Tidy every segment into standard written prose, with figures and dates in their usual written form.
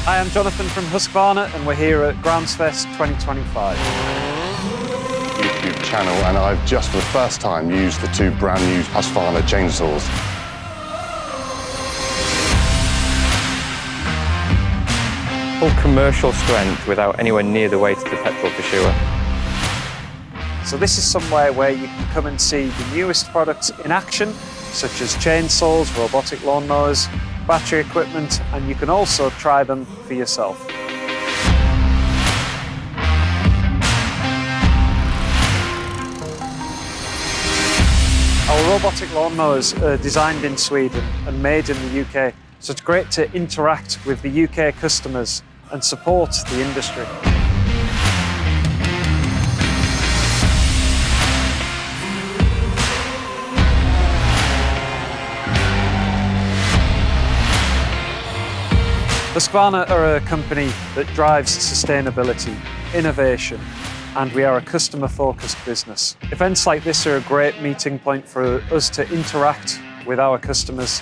Hi, I'm Jonathan from Husqvarna and we're here at GroundsFest 2025. YouTube channel, and I've just for the first time used the two brand new Husqvarna chainsaws. Full commercial strength without anywhere near the weight of the petrol pursuer. So this is somewhere where you can come and see the newest products in action, such as chainsaws, robotic lawnmowers, battery equipment, and you can also try them for yourself. Our robotic lawnmowers are designed in Sweden and made in the UK, so it's great to interact with the UK customers and support the industry. Husqvarna are a company that drives sustainability, innovation, and we are a customer-focused business. Events like this are a great meeting point for us to interact with our customers.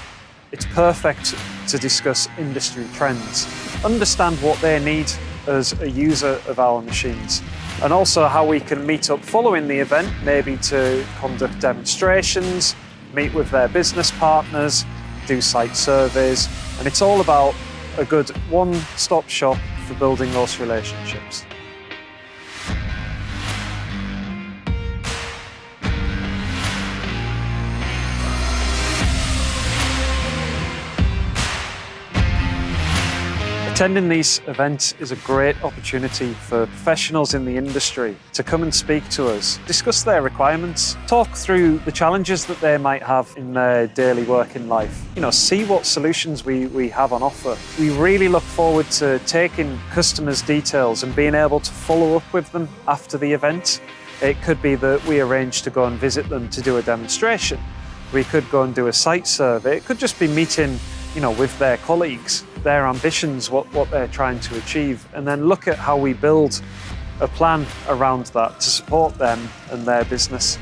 It's perfect to discuss industry trends, understand what they need as a user of our machines, and also how we can meet up following the event, maybe to conduct demonstrations, meet with their business partners, do site surveys, and it's all about a good one-stop shop for building those relationships. Attending these events is a great opportunity for professionals in the industry to come and speak to us, discuss their requirements, talk through the challenges that they might have in their daily working life, see what solutions we have on offer. We really look forward to taking customers' details and being able to follow up with them after the event. It could be that we arrange to go and visit them to do a demonstration. We could go and do a site survey. It could just be meeting with their colleagues, their ambitions, what they're trying to achieve, and then look at how we build a plan around that to support them and their business.